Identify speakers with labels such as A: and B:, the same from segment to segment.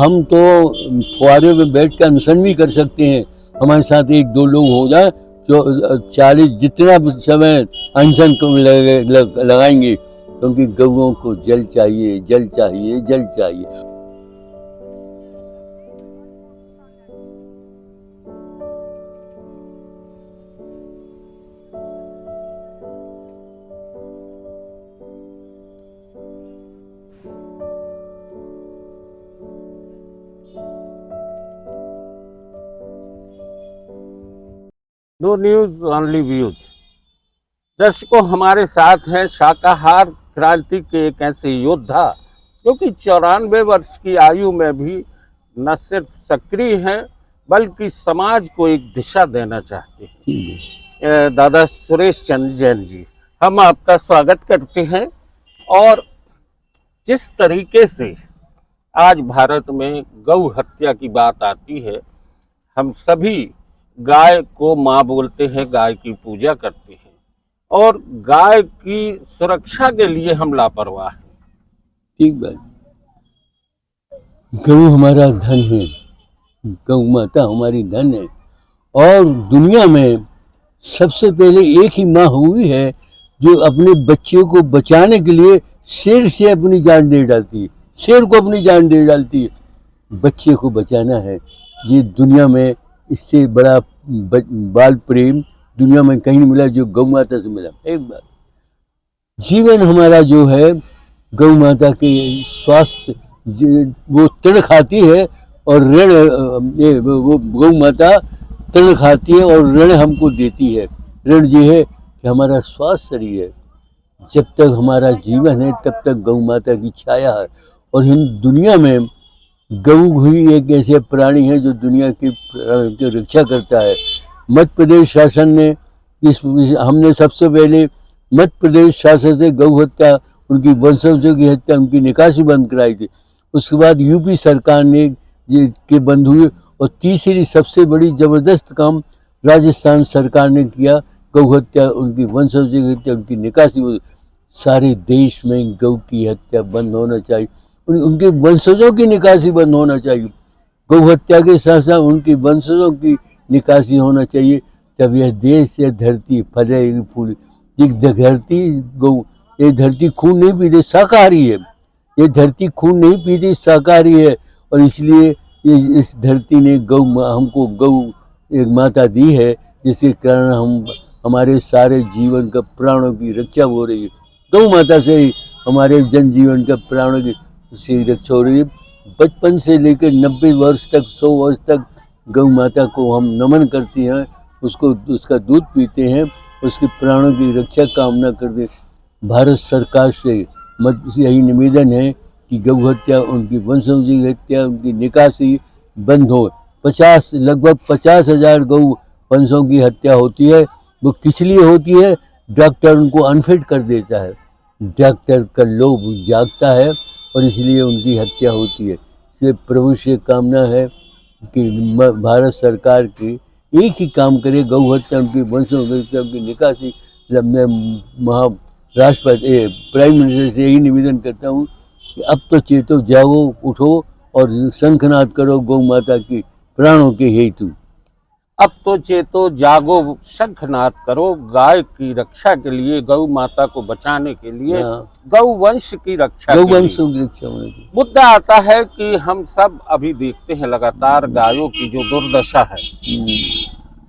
A: हम तो फुआरे में बैठ कर अनशन भी कर सकते हैं। हमारे साथ एक दो लोग हो जाए जो 40 जितना समय अनशन को लगाएंगे, क्योंकि गौओं को जल चाहिए, जल चाहिए, जल चाहिए।
B: No news only views. दर्शकों, हमारे साथ हैं शाकाहार क्रांति के एक ऐसे योद्धा जो कि 94 वर्ष की आयु में भी न सिर्फ सक्रिय हैं बल्कि समाज को एक दिशा देना चाहते हैं। दादा सुरेश चंद्र जैन जी, हम आपका स्वागत करते हैं। और जिस तरीके से आज भारत में गौ हत्या की बात आती है, हम सभी गाय को माँ बोलते हैं, गाय की पूजा करते हैं और गाय की सुरक्षा के लिए हम लापरवाह हैं।
A: ठीक बात। गौ हमारा धन है, गौ माता हमारी धन है। और दुनिया में सबसे पहले एक ही माँ हुई है जो अपने बच्चे को बचाने के लिए शेर से अपनी जान दे डालती है, शेर को अपनी जान दे डालती है। बच्चे को बचाना है, ये दुनिया में इससे बड़ा बाल प्रेम दुनिया में कहीं नहीं मिला जो गौ माता से मिला। एक बात, जीवन हमारा जो है गौ माता के स्वास्थ्य वो तृण खाती है और ऋण वो गौ माता तृण खाती है और ऋण हमको देती है। ऋण ये है कि हमारा स्वास्थ्य शरीर है, जब तक हमारा जीवन है तब तक गौ माता की छाया है। और दुनिया में गऊ ही एक ऐसे प्राणी है जो दुनिया की रक्षा करता है। मध्य प्रदेश शासन ने हमने सबसे पहले मध्य प्रदेश शासन से गौ हत्या, उनकी वंशजों की हत्या, उनकी निकासी बंद कराई थी। उसके बाद यूपी सरकार ने के बंद हुए। और तीसरी सबसे बड़ी जबरदस्त काम राजस्थान सरकार ने किया, गौ हत्या, उनकी वंशजों की हत्या, उनकी निकासी। सारे देश में गौ की हत्या बंद होना चाहिए, उनके वंशजों की निकासी बंद होना चाहिए। गौ हत्या के साथ साथ उनकी वंशजों की निकासी होना चाहिए, तब यह देश या धरती फलेगी फूलेगी। धरती गौ, ये धरती खून नहीं पीती, शाकाहारी है। ये धरती खून नहीं पीती, शाकाहारी है। और इसलिए इस धरती ने हमको गौ एक माता दी है, जिसके कारण हमारे सारे जीवन का प्राणों की रक्षा हो रही है। गौ माता से ही हमारे जनजीवन का प्राणों की से रक्षा हो रही है। बचपन से लेकर 90 वर्ष तक, 100 वर्ष तक गौ माता को हम नमन करते हैं, उसको उसका दूध पीते हैं, उसके प्राणों की रक्षा कामना करते हैं। भारत सरकार से यही निवेदन है कि गौ हत्या, उनकी वंशजों की हत्या, उनकी निकासी बंद हो। लगभग 50,000 गौ वंशों की हत्या होती है। वो किस लिए होती है? डॉक्टर उनको अनफिट कर देता है, डॉक्टर का लोभ जागता है और इसलिए उनकी हत्या होती है। इसलिए प्रभु से कामना है कि भारत सरकार की एक ही काम करे, गौ हत्या, उनकी वंशों की हत्या, उनकी निकासी। मैं राष्ट्रपति प्राइम मिनिस्टर से यही निवेदन करता हूँ कि अब तो चेतो, जागो, उठो और शंखनाद करो गौ माता की प्राणों के हेतु।
B: अब तो चेतो, जागो, शंखनाद करो गाय की रक्षा के लिए, गौ माता को बचाने के लिए, गौ वंश की रक्षा,
A: गौ वंश की रक्षा होने की।
B: मुद्दा आता है कि हम सब अभी देखते हैं लगातार गायों की जो दुर्दशा है।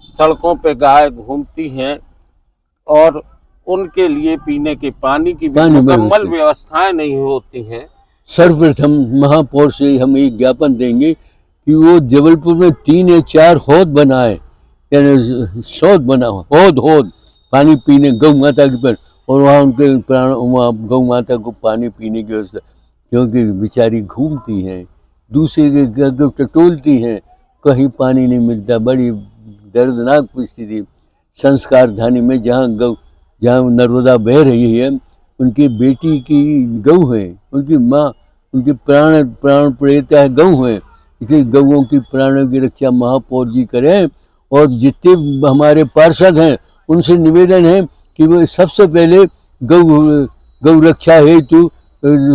B: सड़कों पे गाय घूमती हैं और उनके लिए पीने के पानी की मुकम्मल व्यवस्थाएं नहीं होती हैं।
A: सर्वप्रथम महापौर से हम एक ज्ञापन देंगे कि वो जबलपुर में 3 या 4 हौद बनाए, यानी शौद बना, हौद पानी पीने गौ माता के पर, और वहाँ उनके प्राण, वहाँ गौ माता को पानी पीने की व्यवस्था। क्योंकि बेचारी घूमती हैं, दूसरे के घर को टटोलती हैं, कहीं पानी नहीं मिलता। बड़ी दर्दनाक परिस्थिति। संस्कार धानी में जहाँ नर्मदा बह रही है, उनकी बेटी की गौ है, उनकी माँ, उनके प्राण प्रेता है गौ है। इसलिए गौओं की प्राणों की रक्षा महापौर जी करें। और जितने हमारे पार्षद हैं उनसे निवेदन है कि वो सबसे पहले गौ रक्षा हेतु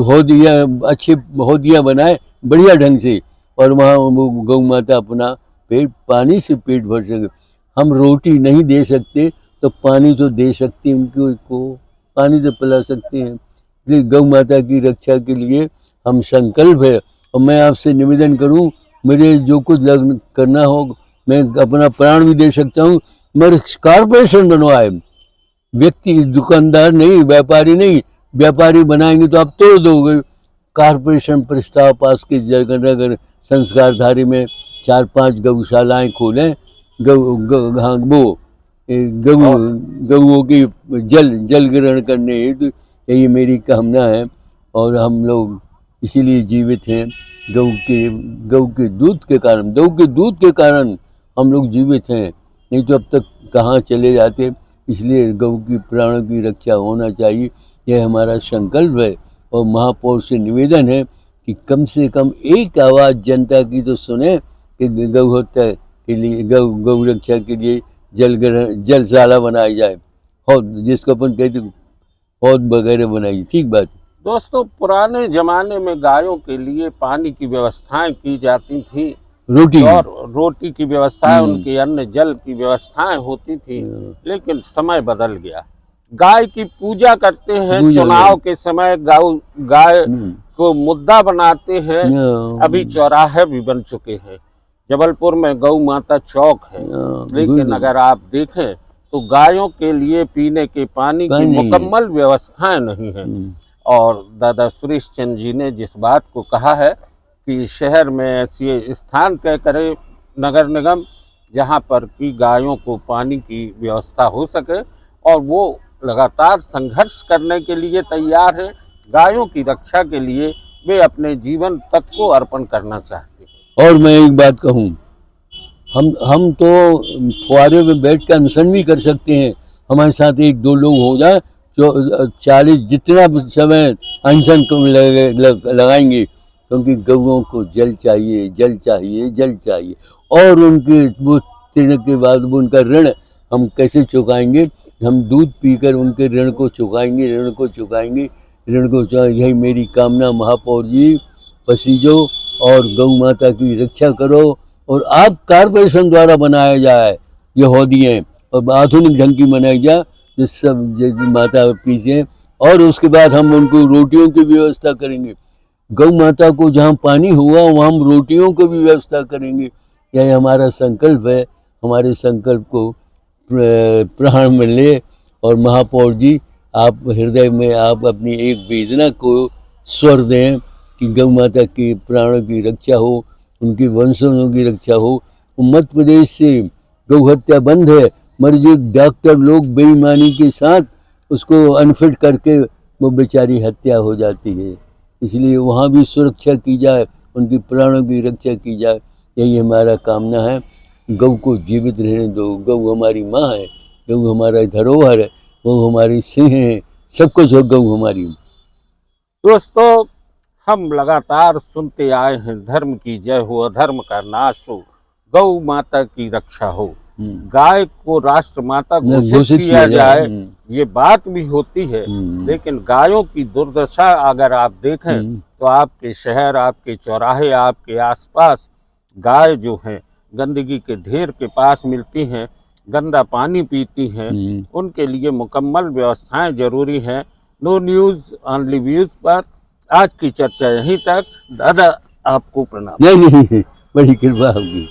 A: हौदियाँ, अच्छे हौदियाँ बनाए बढ़िया ढंग से, और वहाँ वो गौ माता अपना पेट पानी से पेट भर सके। हम रोटी नहीं दे सकते तो पानी तो दे सकते हैं, उनको पानी तो पिला सकते हैं। इसलिए गौ माता की रक्षा के लिए हम संकल्प है। और मैं आपसे निवेदन करूं, मुझे जो कुछ करना हो, मैं अपना प्राण भी दे सकता हूं। मेरे कॉर्पोरेशन बनवाए, व्यक्ति दुकानदार नहीं, व्यापारी नहीं। व्यापारी बनाएंगे तो आप तोड़ दोगे। कॉर्पोरेशन प्रस्ताव पास के जगह संस्कारधारी में 4-5 गौशालाएं खोलें, गौओं की जल ग्रहण करने हेतु, यही मेरी कामना है। और हम लोग इसीलिए जीवित हैं, गौ के दूध के कारण हम लोग जीवित हैं, नहीं तो अब तक कहाँ चले जाते। इसलिए गौ की प्राणों की रक्षा होना चाहिए, यह हमारा संकल्प है। और महापौर से निवेदन है कि कम से कम एक आवाज़ जनता की तो सुने कि गौ हत्या के लिए, गौ रक्षा के लिए जलशाला बनाई जाए, और जिसको अपन कहते पौध वगैरह बनाई। ठीक बात।
B: दोस्तों, पुराने जमाने में गायों के लिए पानी की व्यवस्थाएं की जाती थी, रोटी की व्यवस्थाएं, उनके अन्न जल की व्यवस्थाएं होती थी। लेकिन समय बदल गया। गाय की पूजा करते हैं, चुनाव के समय गाय को मुद्दा बनाते हैं। अभी चौराहे भी बन चुके हैं। जबलपुर में गौ माता चौक है, लेकिन अगर आप देखें तो गायों के लिए पीने के पानी की मुकम्मल व्यवस्थाएं नहीं है। और दादा सुरेश चंद्र जी ने जिस बात को कहा है कि शहर में ऐसे स्थान तय करे नगर निगम जहां पर कि गायों को पानी की व्यवस्था हो सके, और वो लगातार संघर्ष करने के लिए तैयार है। गायों की रक्षा के लिए वे अपने जीवन तक को अर्पण करना चाहते हैं।
A: और मैं एक बात कहूँ, हम तो फुआरे में बैठ कर अनशन भी कर सकते हैं। हमारे साथ 1-2 लोग हो जाए, जो 40 जितना समय अनशन को लगाएंगे, क्योंकि गौओं को जल चाहिए, जल चाहिए, जल चाहिए। और उनके वो तीर्थ के बाद उनका ऋण हम कैसे चुकाएंगे? हम दूध पीकर उनके ऋण को चुकाएंगे, यही मेरी कामना। महापौर जी, पसीजो और गौ माता की रक्षा करो। और आप कॉर्पोरेशन द्वारा बनाया जाए ये हौदियाँ, और आधुनिक ढंग की बनाई जाए, जिस सब माता पीछे। और उसके बाद हम उनको रोटियों की व्यवस्था करेंगे। गौ माता को जहाँ पानी हुआ वहाँ हम रोटियों की भी व्यवस्था करेंगे। यही हमारा संकल्प है। हमारे संकल्प को प्राण में ले। और महापौर जी, आप हृदय में आप अपनी एक वेदना को स्वर दें कि गौ माता के प्राणों की रक्षा हो, उनके वंशजों की रक्षा हो। मध्य प्रदेश से गौ हत्या बंद है, मगर जो डॉक्टर लोग बेईमानी के साथ उसको अनफिट करके वो बेचारी हत्या हो जाती है। इसलिए वहाँ भी सुरक्षा की जाए, उनकी प्राणों की रक्षा की जाए, यही हमारा कामना है। गौ को जीवित रहने दो। गौ हमारी माँ है, गौ हमारा धरोहर है, गौ हमारी सिंह है, सब कुछ हो गौ हमारी।
B: दोस्तों, हम लगातार सुनते आए हैं, धर्म की जय हो, अधर्म का नाश हो, गौ माता की रक्षा हो, गाय को राष्ट्र माता घोषित किया जाए, ये बात भी होती है। लेकिन गायों की दुर्दशा अगर आप देखें तो आपके शहर, आपके चौराहे, आपके आसपास गाय जो है गंदगी के ढेर के पास मिलती हैं, गंदा पानी पीती हैं। उनके लिए मुकम्मल व्यवस्थाएं जरूरी हैं। नो न्यूज़ ओनली व्यूज पर आज की चर्चा यहीं तक। दादा, आपको प्रणाम।
A: नहीं, बड़ी कृपा होगी।